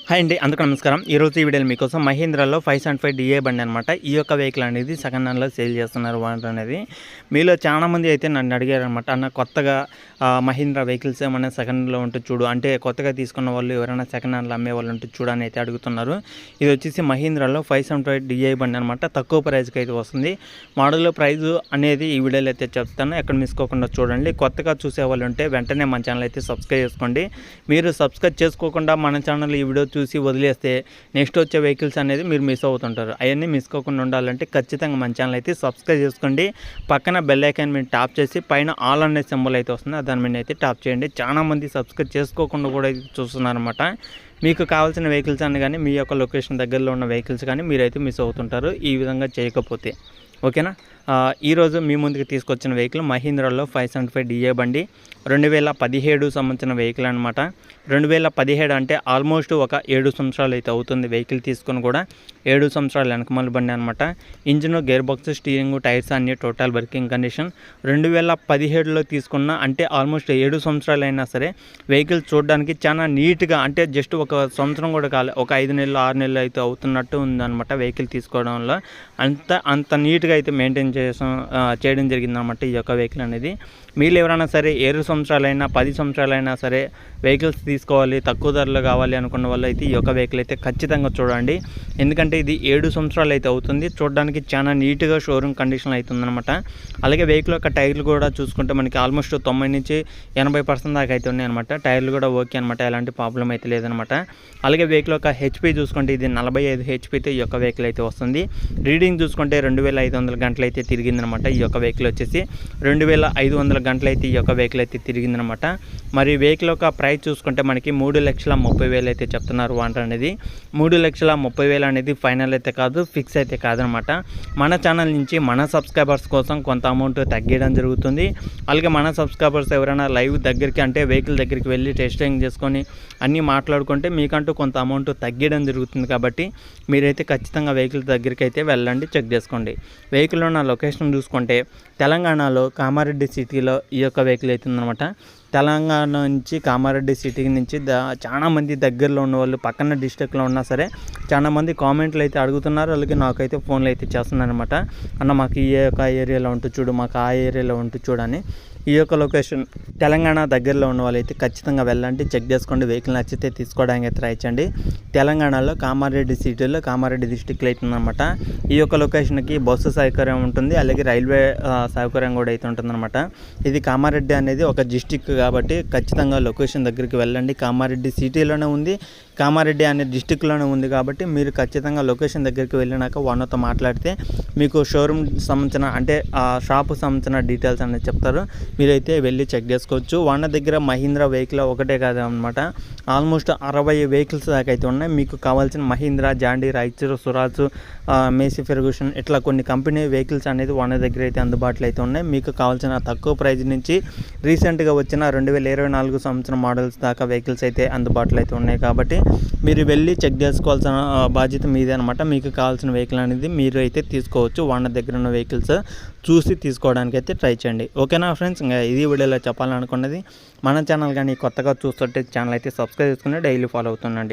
Hi అండి, అందరికీ నమస్కారం. ఈరోజు ఈ వీడియోలో మీకోసం మహీంద్రాలో 575 డిఏ బండి అనమాట. ఈ యొక్క వెహికల్ అనేది సెకండ్ హ్యాండ్లో సేల్ చేస్తున్నారు ఓనర్ అనేది. మీలో చాలామంది అయితే నన్ను అడిగారనమాట, అన్న కొత్తగా మహీంద్రా వెహికల్స్ ఏమైనా సెకండ్ హ్యాండ్లో ఉంటే చూడు, అంటే కొత్తగా తీసుకున్న వాళ్ళు ఎవరైనా సెకండ్ హ్యాండ్లో అమ్మే వాళ్ళు ఉంటే చూడు అని అయితే అడుగుతున్నారు. ఇది వచ్చేసి మహీంద్రాలో 575 డిఏ బండి అనమాట. తక్కువ ప్రైస్కి అయితే వస్తుంది. మోడల్ ప్రైస్ అనేది ఈ వీడియోలో అయితే చెప్తాను, ఎక్కడ మిసుకోకుండా చూడండి. కొత్తగా చూసే వాళ్ళు ఉంటే వెంటనే మన ఛానల్ అయితే సబ్స్క్రైబ్ చేసుకోండి. మీరు సబ్స్క్రైబ్ చేసుకోకుండా మన ఛానల్ ఈ వీడియో చూసి వదిలేస్తే నెక్స్ట్ వచ్చే వెహికల్స్ అనేది మీరు మిస్ అవుతుంటారు. అవన్నీ మిస్ కాకుండా ఉండాలంటే ఖచ్చితంగా మన ఛానల్ అయితే సబ్స్క్రైబ్ చేసుకోండి. పక్కన బెల్ ఐకాన్ మీద ట్యాప్ చేసి పైన ఆల్ అనే సింబల్ అయితే వస్తుంది, దాని మీద అయితే ట్యాప్ చేయండి. చాలామంది సబ్స్క్రైబ్ చేసుకోకుండా కూడా చూస్తున్నారన్నమాట. మీకు కావాల్సిన వెహికల్స్ అని కానీ మీ యొక్క లొకేషన్ దగ్గరలో ఉన్న వెహికల్స్ కానీ మీరైతే మిస్ అవుతుంటారు ఈ విధంగా చేయకపోతే. ఓకేనా. ఈరోజు మీ ముందుకు తీసుకొచ్చిన వెహికల్ మహీంద్రాలో 575 డిఏ బండి 2017 సంబంధించిన వెహికల్ అనమాట. 2017 అంటే ఆల్మోస్ట్ ఒక 7 సంవత్సరాలు అయితే అవుతుంది వెహికల్ తీసుకొని కూడా. 7 సంవత్సరాలు వెనకమల బండి అనమాట. Engine, gear box, steering, tyres అన్నీ టోటల్ వర్కింగ్ కండిషన్. 2017లో తీసుకున్న అంటే ఆల్మోస్ట్ 7 సంవత్సరాలు అయినా సరే వెహికల్ చూడడానికి చాలా నీట్గా, అంటే జస్ట్ ఒక సంవత్సరం కూడా కాలే, ఒక 5 నెలలు 6 నెలలు అయితే అవుతున్నట్టు ఉందన్నమాట వెహికల్ తీసుకోవడంలో. అంత నీట్గా అయితే మెయింటైన్ చేయడం జరిగిందన్నమాట ఈ యొక్క వెహికల్ అనేది. మీరు ఎవరైనా సరే 7 సంవత్సరాలైనా 10 సంవత్సరాలైనా సరే వెహికల్స్ తీసుకోవాలి, తక్కువ ధరలో కావాలి అనుకున్న వాళ్ళు అయితే ఈ యొక్క వెహికల్ అయితే ఖచ్చితంగా చూడండి. ఎందుకంటే ఇది 7 సంవత్సరాలు అయితే అవుతుంది. చూడడానికి చాలా నీట్గా షోరూమ్ కండిషన్ అవుతుందన్నమాట. అలాగే వెహికల్ యొక్క టైర్లు కూడా చూసుకుంటే మనకి ఆల్మోస్ట్ 90 నుంచి 80% దాకా అయితే ఉన్నాయన్నమాట. టైర్లు కూడా ఓకే అనమాట, ఎలాంటి ప్రాబ్లం అయితే లేదనమాట. అలాగే వెహికల్ యొక్క హెచ్పి చూసుకుంటే ఇది 45 హెచ్పితో ఈ యొక్క వెహికల్ అయితే వస్తుంది. రీడింగ్ చూసుకుంటే 2500 గంటలు అయితే తిరిగిందనమాట. ఈ యొక్క వెహికల్ వచ్చేసి 2500 గంటలు అయితే ఈ యొక్క వెహికల్ అయితే తిరిగిందనమాట. మరి వెహికల్ యొక్క ప్రైస్ చూసుకుంటే మనకి 3,30,000 అయితే చెప్తున్నారు ఓనర్ అనేది. 3,30,000 అనేది ఫైనల్ అయితే కాదు, ఫిక్స్ అయితే కాదనమాట. మన ఛానల్ నుంచి మన సబ్స్క్రైబర్స్ కోసం కొంత అమౌంట్ తగ్గించడం జరుగుతుంది. అలాగే మన సబ్స్క్రైబర్స్ ఎవరైనా లైవ్ దగ్గరికి, అంటే వెహికల్ దగ్గరికి వెళ్ళి టెస్టింగ్ చేసుకొని అన్నీ మాట్లాడుకుంటే మీకంటూ కొంత అమౌంట్ తగ్గించడం జరుగుతుంది. కాబట్టి మీరైతే ఖచ్చితంగా వెహికల్ దగ్గరికి అయితే వెళ్ళండి, చెక్ చేసుకోండి. వెహికల్ ఉన్న లొకేషన్ చూసుకుంటే తెలంగాణలో కామారెడ్డి సిటీలో ఈ యొక్క వెహికల్ అవుతుందన్నమాట. తెలంగాణ నుంచి కామారెడ్డి సిటీ నుంచి చాలామంది దగ్గరలో ఉన్న వాళ్ళు పక్కన డిస్ట్రిక్ట్లో ఉన్నా సరే చాలామంది కామెంట్లు అయితే అడుగుతున్నారు. అలాగే నాకైతే ఫోన్లు అయితే చేస్తున్నారు అనమాట, అన్న మాకు ఈ యొక్క ఏరియాలో ఉంటూ చూడు, మాకు ఆ ఏరియాలో ఉంటూ చూడని. ఈ యొక్క లొకేషన్ తెలంగాణ దగ్గరలో ఉన్న వాళ్ళు అయితే ఖచ్చితంగా వెళ్ళండి, చెక్ చేసుకోండి. వెహికల్ నచ్చితే తీసుకోవడానికి అయితే ట్రై చేయండి. తెలంగాణలో కామారెడ్డి సిటీలో కామారెడ్డి డిస్టిక్లో అవుతుందన్నమాట. ఈ యొక్క లొకేషన్కి బస్సు సౌకర్యం ఉంటుంది, అలాగే రైల్వే సౌకర్యం కూడా అయితే ఉంటుందన్నమాట. ఇది కామారెడ్డి అనేది ఒక డిస్టిక్ కాబట్టి ఖచ్చితంగా లొకేషన్ దగ్గరికి వెళ్ళండి. కామారెడ్డి సిటీలోనే ఉంది, కామారెడ్డి అనే డిస్టిక్లోనే ఉంది కాబట్టి మీరు ఖచ్చితంగా లొకేషన్ దగ్గరికి వెళ్ళినాక ఓనర్తో మాట్లాడితే మీకు షోరూమ్ సంబంధించిన, అంటే ఆ షాపు సంబంధించిన డీటెయిల్స్ అనేది చెప్తారు. మీరైతే వెళ్ళి చెక్ చేసుకోవచ్చు. ఓనర్ దగ్గర మహీంద్రా వెహికల్ ఒకటే కాదు అనమాట, ఆల్మోస్ట్ 60 వెహికల్స్ దాకా అయితే ఉన్నాయి. మీకు కావాల్సిన Mahindra, John Deere, Eicher, Suraj, mercy Ferguson ఇట్లా కొన్ని కంపెనీ వెహికల్స్ అనేది ఓనర్ దగ్గర అయితే అందుబాటులో అయితే ఉన్నాయి. మీకు కావాల్సిన తక్కువ ప్రైస్ నుంచి రీసెంట్గా వచ్చిన 2024 సంవత్సరం మోడల్స్ దాకా వెహికల్స్ అయితే అందుబాటులో అయితే ఉన్నాయి. కాబట్టి మీరు వెళ్ళి చెక్ చేసుకోవాల్సిన బాధ్యత మీదే అనమాట. మీకు కావాల్సిన వెహికల్ అనేది మీరు అయితే తీసుకోవచ్చు. ఓనర్ దగ్గర ఉన్న వెహికల్స్ చూసి తీసుకోవడానికి అయితే ట్రై చేయండి. ఓకేనా ఫ్రెండ్స్, ఇంకా ఇది వీడియోలో చెప్పాలనుకున్నది. మన ఛానల్ కానీ కొత్తగా చూస్తుంటే ఛానల్ అయితే సబ్స్క్రైబ్ చేసుకుని డైలీ ఫాలో అవుతుండండి.